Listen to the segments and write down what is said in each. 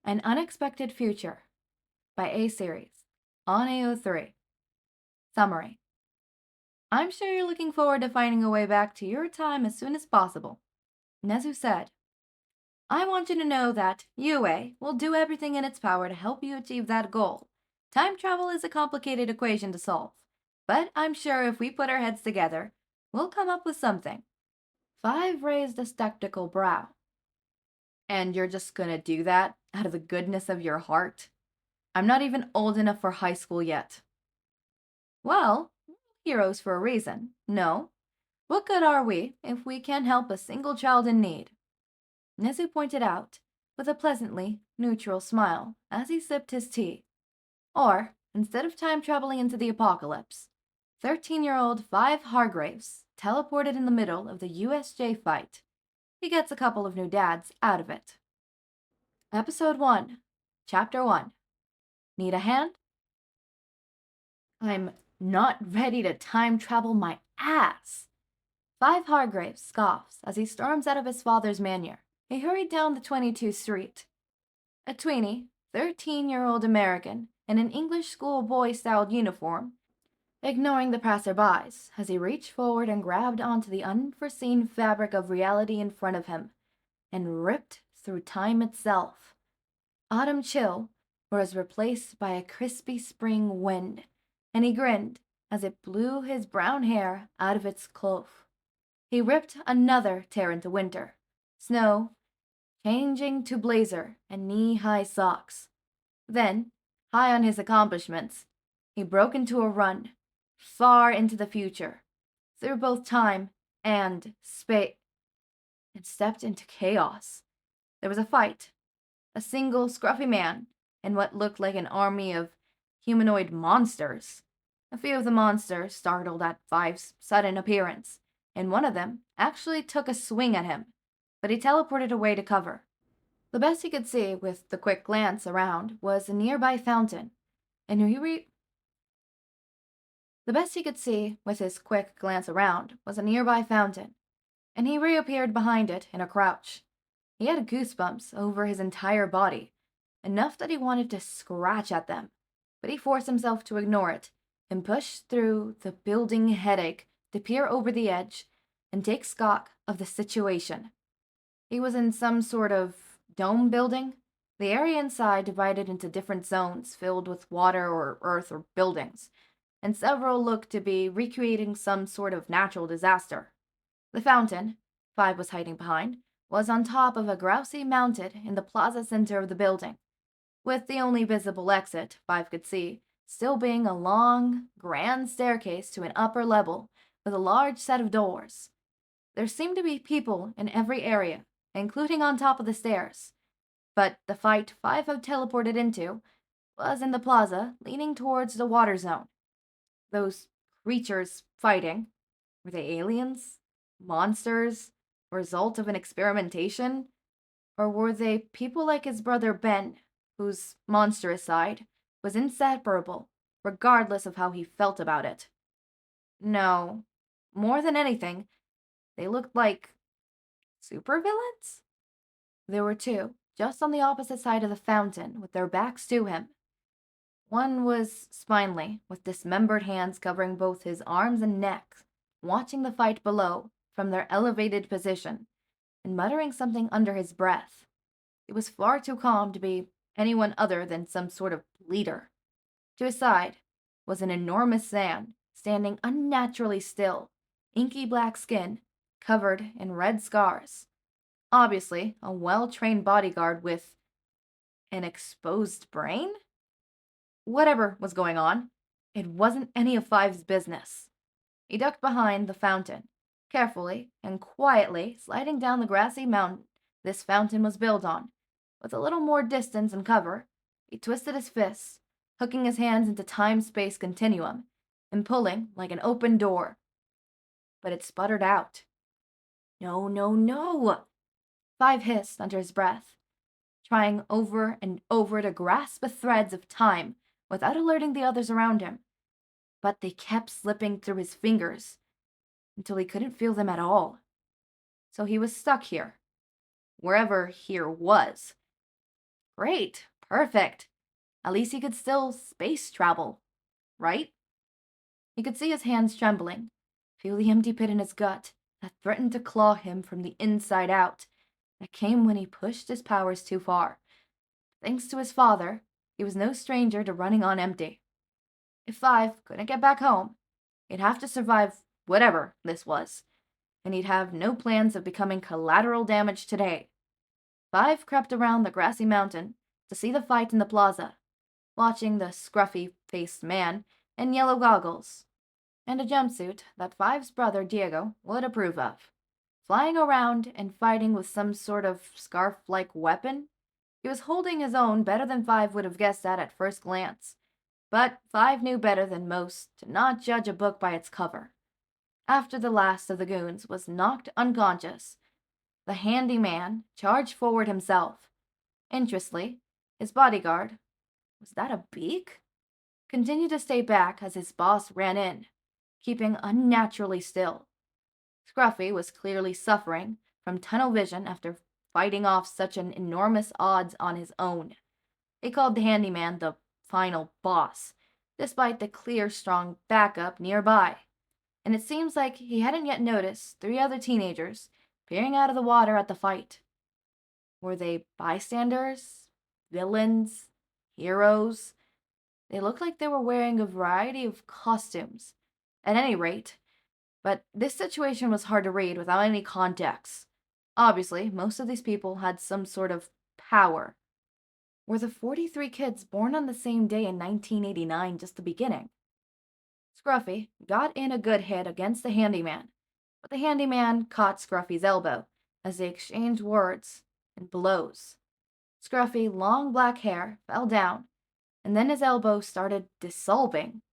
An Unexpected Future by A Series on AO3. Summary. I'm sure you're looking forward to finding a way back to your time as soon as possible. Nedzu said, I want you to know that UA will do everything in its power to help you achieve that goal. Time travel is a complicated equation to solve, but I'm sure if we put our heads together, we'll come up with something. Five raised a skeptical brow. And you're just gonna do that out of the goodness of your heart? I'm not even old enough for high school yet. Well, heroes for a reason, no? What good are we if we can't help a single child in need? Nezu pointed out, with a pleasantly neutral smile as he sipped his tea. Or, instead of time traveling into the apocalypse, 13-year-old Five Hargreeves teleported in the middle of the USJ fight. He gets a couple of new dads out of it. Episode 1, Chapter 1. Need a hand? I'm not ready to time travel my ass. Five Hargreaves scoffs as he storms out of his father's manor. He hurried down the 22nd Street. A tweeny, 13-year-old American in an English schoolboy-styled uniform, ignoring the passerbys as he reached forward and grabbed onto the unforeseen fabric of reality in front of him and ripped through time itself. Autumn chill was replaced by a crispy spring wind, and he grinned as it blew his brown hair out of its cloth. He ripped another tear into winter, snow, changing to blazer and knee-high socks. Then, high on his accomplishments, he broke into a run, far into the future, through both time and space, and stepped into chaos. There was a fight. A single scruffy man and what looked like an army of humanoid monsters. A few of the monsters startled at Five's sudden appearance, and one of them actually took a swing at him, but he teleported away to cover. The best he could see with the quick glance around was a nearby fountain, and the best he could see with his quick glance around was a nearby fountain, and he reappeared behind it in a crouch. He had goosebumps over his entire body, enough that he wanted to scratch at them, but he forced himself to ignore it and push through the building headache to peer over the edge and take stock of the situation. He was in some sort of dome building, the area inside divided into different zones filled with water or earth or buildings, and several looked to be recreating some sort of natural disaster. The fountain, Five was hiding behind, was on top of a grousey mounted in the plaza center of the building, with the only visible exit Five could see still being a long, grand staircase to an upper level with a large set of doors. There seemed to be people in every area, including on top of the stairs, but the fight Five had teleported into was in the plaza leaning towards the water zone. Those creatures fighting, were they aliens? Monsters? Result of an experimentation? Or were they people like his brother Ben, whose monstrous side was inseparable, regardless of how he felt about it? No. More than anything, they looked like supervillains? There were two, just on the opposite side of the fountain, with their backs to him. One was spindly, with dismembered hands covering both his arms and neck, watching the fight below from their elevated position, and muttering something under his breath. He was far too calm to be anyone other than some sort of leader. To his side was an enormous man, standing unnaturally still, inky black skin, covered in red scars. Obviously, a well-trained bodyguard with an exposed brain? Whatever was going on, it wasn't any of Five's business. He ducked behind the fountain, carefully and quietly sliding down the grassy mountain this fountain was built on. With a little more distance and cover, he twisted his fists, hooking his hands into time-space continuum, and pulling like an open door. But it sputtered out. No, no, no! Five hissed under his breath, trying over and over to grasp the threads of time without alerting the others around him. But they kept slipping through his fingers until he couldn't feel them at all. So he was stuck here, wherever here was, Great. Perfect. At least he could still space travel, right? He could see his hands trembling, feel the empty pit in his gut that threatened to claw him from the inside out. That came when he pushed his powers too far. Thanks to his father, he was no stranger to running on empty. If Five couldn't get back home, he'd have to survive whatever this was, and he'd have no plans of becoming collateral damage today. Five crept around the grassy mountain to see the fight in the plaza, watching the scruffy-faced man in yellow goggles and a jumpsuit that Five's brother Diego would approve of, flying around and fighting with some sort of scarf-like weapon. He was holding his own better than Five would have guessed at first glance, but Five knew better than most to not judge a book by its cover. After the last of the goons was knocked unconscious, the handy man charged forward himself. Interestingly, his bodyguard, was that a beak? Continued to stay back as his boss ran in, keeping unnaturally still. Scruffy was clearly suffering from tunnel vision after fighting off such an enormous odds on his own. He called the handyman the final boss, despite the clear, strong backup nearby. And it seems like he hadn't yet noticed three other teenagers peering out of the water at the fight. Were they bystanders? Villains? Heroes? They looked like they were wearing a variety of costumes. At any rate, but this situation was hard to read without any context. Obviously, most of these people had some sort of power. Were the 43 kids born on the same day in 1989 just the beginning? Scruffy got in a good hit against the handyman, but the handyman caught Scruffy's elbow as they exchanged words and blows. Scruffy, long black hair, fell down, and then his elbow started dissolving.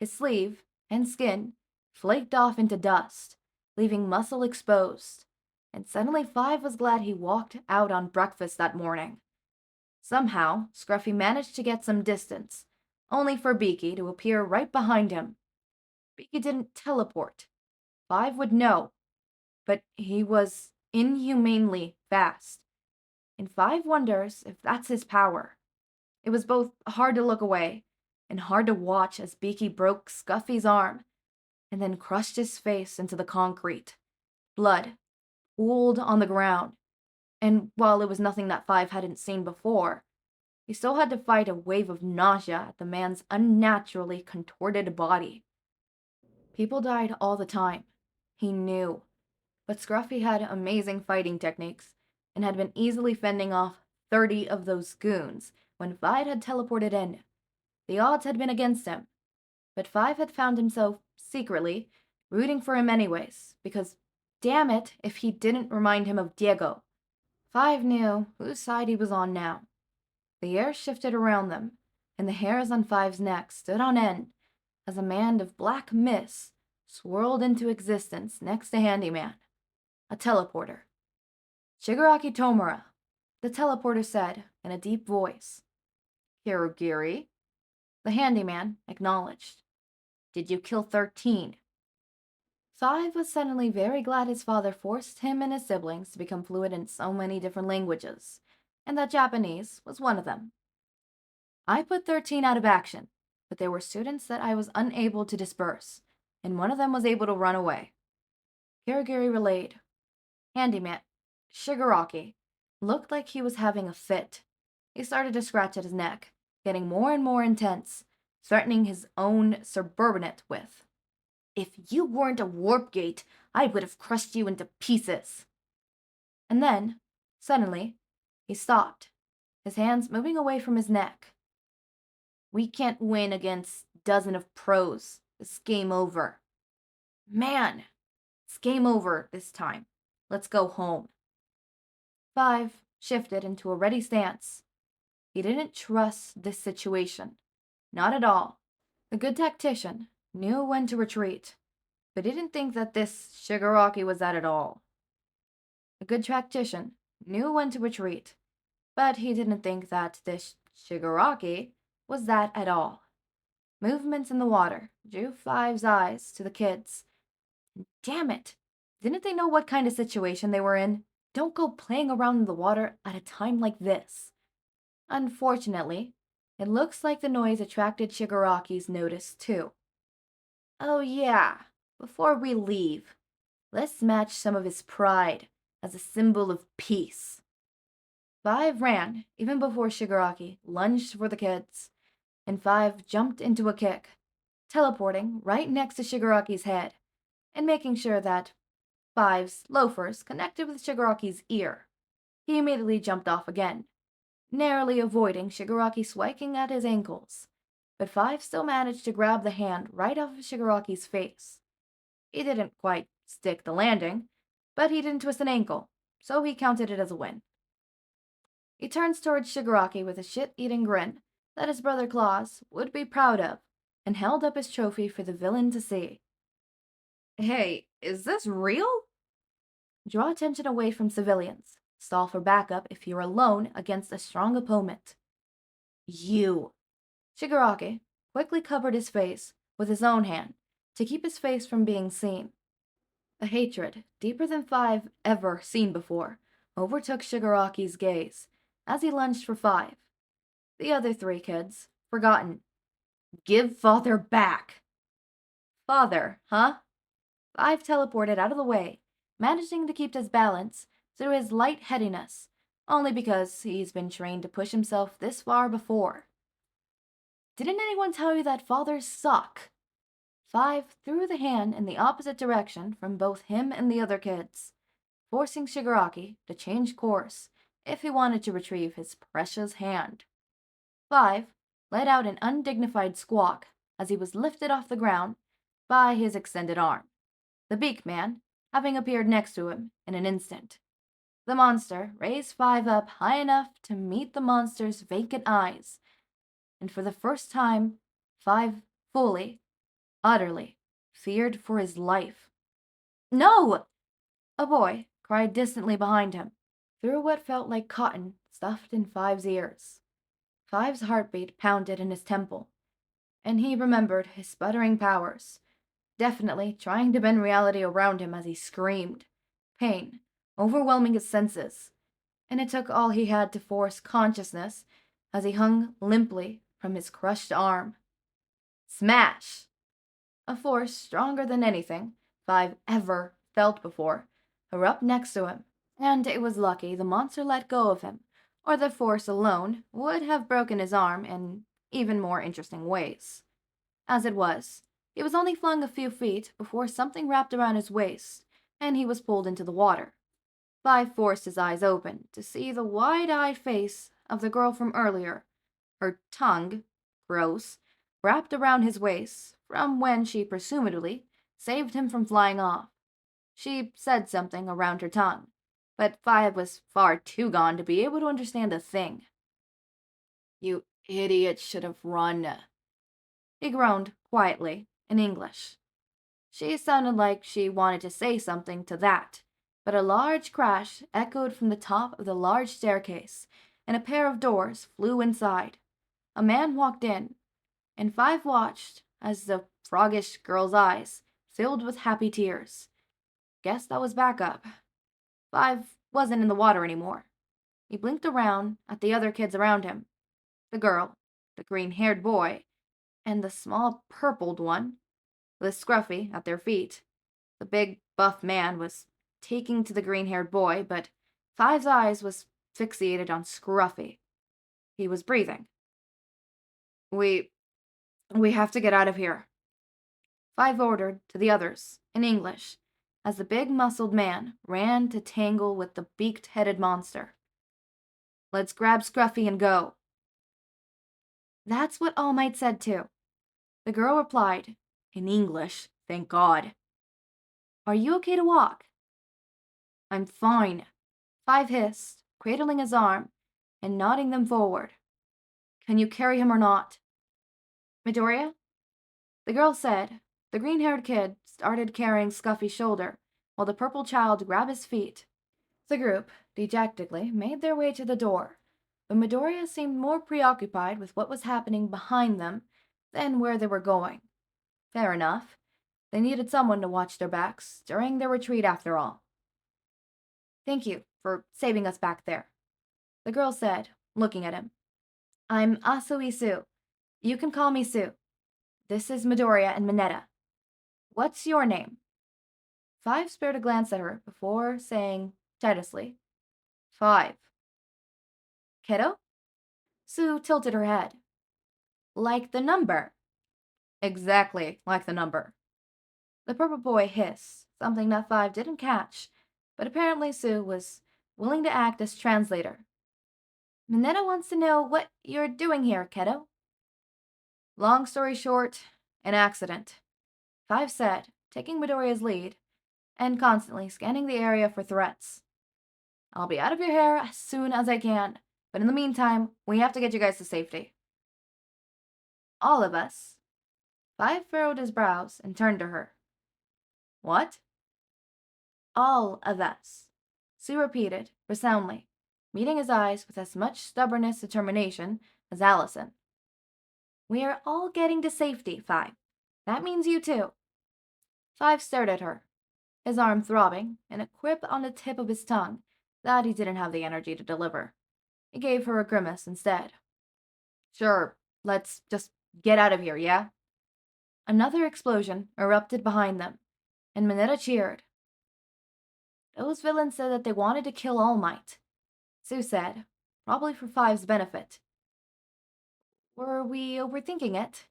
His sleeve and skin flaked off into dust, leaving muscle exposed, and suddenly Five was glad he walked out on breakfast that morning. Somehow, Scruffy managed to get some distance, only for Beaky to appear right behind him. Beaky didn't teleport. Five would know, but he was inhumanely fast, and Five wonders if that's his power. It was both hard to look away and hard to watch as Beaky broke Scuffy's arm and then crushed his face into the concrete. Blood pooled on the ground, and while it was nothing that Five hadn't seen before, he still had to fight a wave of nausea at the man's unnaturally contorted body. People died all the time. He knew. But Scruffy had amazing fighting techniques and had been easily fending off 30 of those goons when Five had teleported in. The odds had been against him, but Five had found himself, secretly, rooting for him anyways, because damn it if he didn't remind him of Diego. Five knew whose side he was on now. The air shifted around them, and the hairs on Five's neck stood on end as a band of black mist swirled into existence next to Handyman, a teleporter. Shigaraki Tomura, the teleporter said in a deep voice. Hirogiri? The handyman acknowledged. Did you kill 13? Five was suddenly very glad his father forced him and his siblings to become fluent in so many different languages, and that Japanese was one of them. I put 13 out of action, but there were students that I was unable to disperse, and one of them was able to run away. Hirogiri relayed. Handyman, Shigaraki, looked like he was having a fit. He started to scratch at his neck, getting more and more intense, threatening his own subordinate with, "If you weren't a warp gate, I would have crushed you into pieces." And then, suddenly, he stopped, his hands moving away from his neck. "We can't win against a dozen of pros. It's game over." "Man, it's game over this time. Let's go home." Five shifted into a ready stance. He didn't trust this situation. Not at all. A good tactician knew when to retreat, but he didn't think that this Shigaraki was that at all. A good tactician knew when to retreat, but he didn't think that this Shigaraki was that at all. Movements in the water drew Five's eyes to the kids. Damn it! Didn't they know what kind of situation they were in? Don't go playing around in the water at a time like this. Unfortunately, it looks like the noise attracted Shigaraki's notice too. Oh yeah, before we leave, let's match some of his pride as a symbol of peace. Five ran even before Shigaraki lunged for the kids, and Five jumped into a kick, teleporting right next to Shigaraki's head and making sure that Five's loafers connected with Shigaraki's ear. He immediately jumped off again, narrowly avoiding Shigaraki striking at his ankles, but Five still managed to grab the hand right off of Shigaraki's face. He didn't quite stick the landing, but he didn't twist an ankle, so he counted it as a win. He turns towards Shigaraki with a shit-eating grin that his brother Claus would be proud of, and held up his trophy for the villain to see. Hey, is this real? Draw attention away from civilians. Stall for backup if you're alone against a strong opponent. You. Shigaraki quickly covered his face with his own hand to keep his face from being seen. A hatred, deeper than Five ever seen before, overtook Shigaraki's gaze as he lunged for Five. The other three kids, forgotten. Give father back! Father, huh? Five teleported out of the way, managing to keep his balance through his light-headedness, only because he's been trained to push himself this far before. Didn't anyone tell you that fathers suck? Five threw the hand in the opposite direction from both him and the other kids, forcing Shigaraki to change course if he wanted to retrieve his precious hand. Five let out an undignified squawk as he was lifted off the ground by his extended arm, the beak man having appeared next to him in an instant. The monster raised Five up high enough to meet the monster's vacant eyes, and for the first time, Five fully, utterly feared for his life. No! A boy cried distantly behind him, through what felt like cotton stuffed in Five's ears. Five's heartbeat pounded in his temple, and he remembered his sputtering powers, definitely trying to bend reality around him as he screamed, pain overwhelming his senses, and it took all he had to force consciousness as he hung limply from his crushed arm. Smash! A force stronger than anything Five ever felt before erupted next to him, and it was lucky the monster let go of him, or the force alone would have broken his arm in even more interesting ways. As it was, he was only flung a few feet before something wrapped around his waist, and he was pulled into the water. Five forced his eyes open to see the wide-eyed face of the girl from earlier, her tongue, gross, wrapped around his waist from when she presumably saved him from flying off. She said something around her tongue, but Five was far too gone to be able to understand a thing. You idiot should have run, he groaned quietly in English. She sounded like she wanted to say something to that, but a large crash echoed from the top of the large staircase, and a pair of doors flew inside. A man walked in, and Five watched as the froggish girl's eyes filled with happy tears. Guess that was backup. Five wasn't in the water anymore. He blinked around at the other kids around him. The girl, the green-haired boy, and the small purpled one, with Scruffy at their feet. The big, buff man was taking to the green-haired boy, but Five's eyes was fixated on Scruffy. He was breathing. We have to get out of here, Five ordered to the others, in English, as the big muscled man ran to tangle with the beaked-headed monster. Let's grab Scruffy and go. That's what All Might said too. The girl replied, in English, thank God. Are you okay to walk? I'm fine, Five hissed, cradling his arm and nodding them forward. Can you carry him or not? Midoriya? The girl said. The green-haired kid started carrying Scuffy's shoulder, while the purple child grabbed his feet. The group, dejectedly, made their way to the door, but Midoriya seemed more preoccupied with what was happening behind them than where they were going. Fair enough. They needed someone to watch their backs during their retreat after all. Thank you for saving us back there, the girl said, looking at him. I'm Asui Sue. You can call me Sue. This is Midoriya and Mineta. What's your name? Five spared a glance at her before saying, tirelessly, 5. Kiddo? Sue tilted her head. Like the number. Exactly like the number. The purple boy hissed, something that Five didn't catch, but apparently Sue was willing to act as translator. Mineta wants to know what you're doing here, kiddo. Long story short, an accident. Five said, taking Midoriya's lead, and constantly scanning the area for threats. I'll be out of your hair as soon as I can, but in the meantime, we have to get you guys to safety. All of us. Five furrowed his brows and turned to her. What? All of us. Sue repeated, resoundly, meeting his eyes with as much stubbornness determination as Allison. We are all getting to safety, Five. That means you too. Five stared at her, his arm throbbing, and a quip on the tip of his tongue that he didn't have the energy to deliver. He gave her a grimace instead. Sure, let's just get out of here, yeah? Another explosion erupted behind them, and Mineta cheered. Those villains said that they wanted to kill All Might, Sue said, probably for Five's benefit. Were we overthinking it?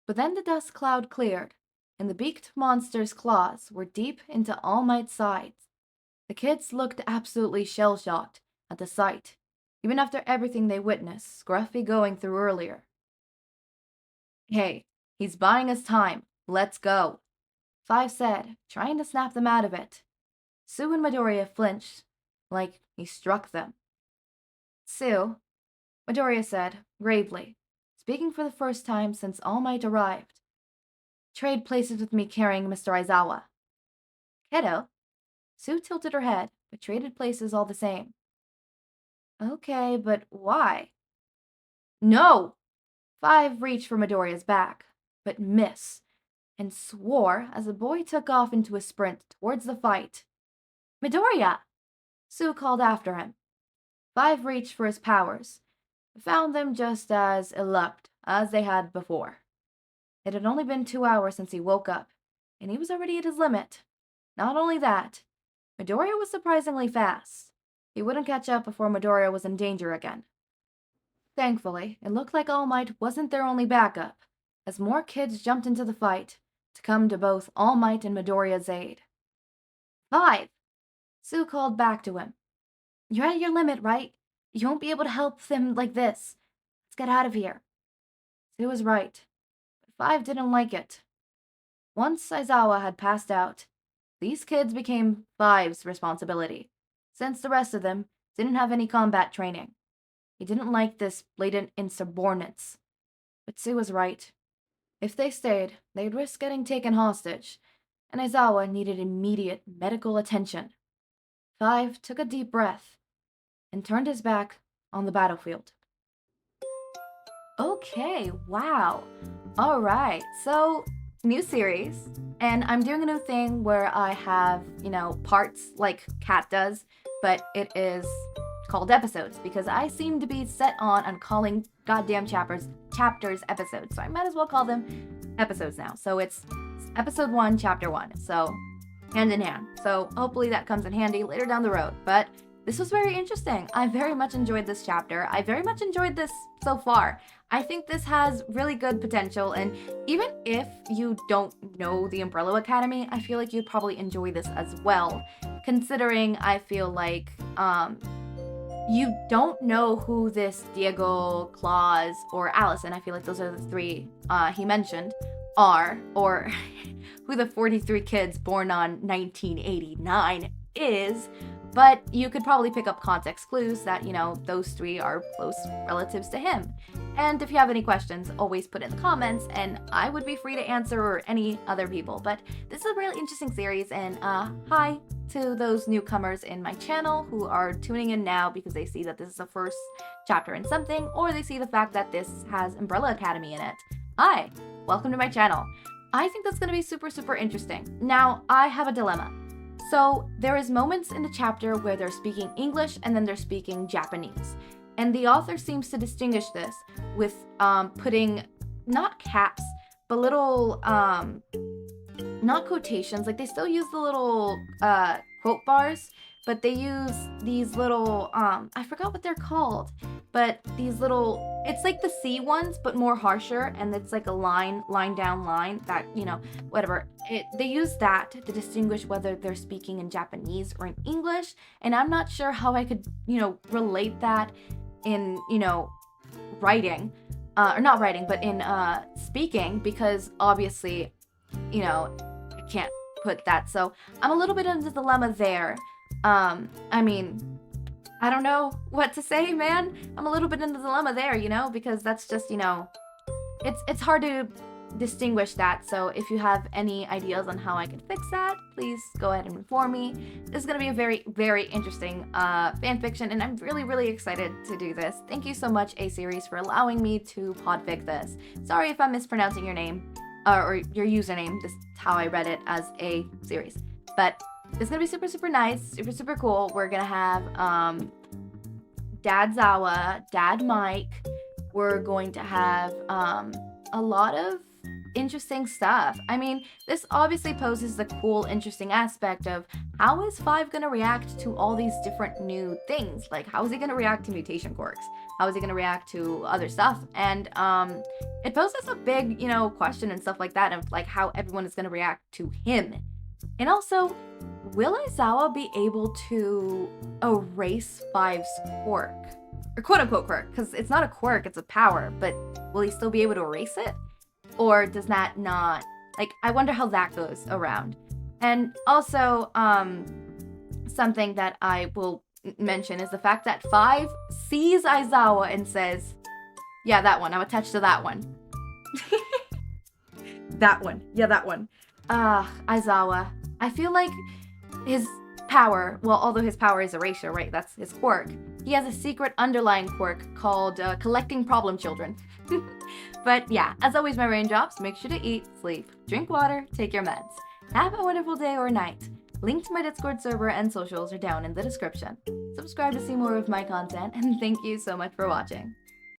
But then the dust cloud cleared, and the beaked monster's claws were deep into All Might's sides. The kids looked absolutely shell-shocked at the sight, even after everything they witnessed Scruffy going through earlier. Hey, he's buying us time. Let's go, Five said, trying to snap them out of it. Sue and Midoriya flinched, like he struck them. Sue, Midoriya said, gravely, speaking for the first time since All Might arrived. Trade places with me carrying Mr. Aizawa. Kiddo? Sue tilted her head, but traded places all the same. Okay, but why? No! Five reached for Midoriya's back, but missed, and swore as the boy took off into a sprint towards the fight. Midoriya! Sue called after him. Five reached for his powers, but found them just as elapsed as they had before. It had only been 2 hours since he woke up, and he was already at his limit. Not only that, Midoriya was surprisingly fast. He wouldn't catch up before Midoriya was in danger again. Thankfully, it looked like All Might wasn't their only backup, as more kids jumped into the fight to come to both All Might and Midoriya's aid. Five! Sue called back to him. You're at your limit, right? You won't be able to help them like this. Let's get out of here. Sue was right, but Five didn't like it. Once Aizawa had passed out, these kids became Five's responsibility, since the rest of them didn't have any combat training. He didn't like this blatant insubordinates. But Sue was right. If they stayed, they'd risk getting taken hostage, and Aizawa needed immediate medical attention. Five took a deep breath and turned his back on the battlefield. Okay, wow. All right, so new series, and I'm doing a new thing where I have, parts like Kat does, but it is called episodes because I seem to be set on calling goddamn chapters episodes, so I might as well call them episodes now. So it's episode 1, chapter 1. So hand in hand. So hopefully that comes in handy later down the road. But this was very interesting. I very much enjoyed this chapter. I very much enjoyed this so far. I think this has really good potential, and even if you don't know the Umbrella Academy, I feel like you'd probably enjoy this as well, considering I feel like you don't know who this Diego, Claus, or Allison, I feel like those are the three he mentioned, are, or who the 43 kids born on 1989 is, but you could probably pick up context clues that, those three are close relatives to him. And if you have any questions, always put in the comments, and I would be free to answer, or any other people. But this is a really interesting series, and hi to those newcomers in my channel who are tuning in now because they see that this is the first chapter in something, or they see the fact that this has Umbrella Academy in it. Hi, welcome to my channel. I think that's going to be super, super interesting. Now, I have a dilemma. So there is moments in the chapter where they're speaking English and then they're speaking Japanese. And the author seems to distinguish this with putting not caps, but little not quotations. Like they still use the little quote bars, but they use these little I forgot what they're called, but these little, it's like the C ones but more harsher, and it's like a line down line that, whatever. They use that to distinguish whether they're speaking in Japanese or in English, and I'm not sure how I could, relate that in, writing, or not writing, but in speaking, because obviously, I can't put that. So I'm a little bit in the dilemma there. I mean, I don't know what to say, man. I'm a little bit in the dilemma there, because that's just, it's hard to distinguish that. So if you have any ideas on how I can fix that, please go ahead and inform me. This is going to be a very, very interesting fan fiction, and I'm really, really excited to do this. Thank you so much, A-Series, for allowing me to podfic this. Sorry if I'm mispronouncing your name, or your username. This is how I read it as A-Series. But it's going to be super, super nice, super, super cool. We're going to have Dad Zawa, Dad Mike. We're going to have a lot of interesting stuff. I mean, this obviously poses the cool, interesting aspect of how is Five going to react to all these different new things? Like, how is he going to react to mutation quirks? How is he going to react to other stuff? And it poses a big, question and stuff like that of like how everyone is going to react to him. And also, will Aizawa be able to erase Five's quirk? Or quote-unquote quirk, because it's not a quirk, it's a power, but will he still be able to erase it? Or does that not? Like, I wonder how that goes around. And also, something that I will mention is the fact that Five sees Aizawa and says, yeah, that one, I'm attached to that one. That one. Yeah, that one. Aizawa. I feel like his power, well, although his power is erasure, right? That's his quirk. He has a secret underlying quirk called collecting problem children. But yeah, as always, my raindrops, make sure to eat, sleep, drink water, take your meds. Have a wonderful day or night. Link to my Discord server and socials are down in the description. Subscribe to see more of my content, and thank you so much for watching.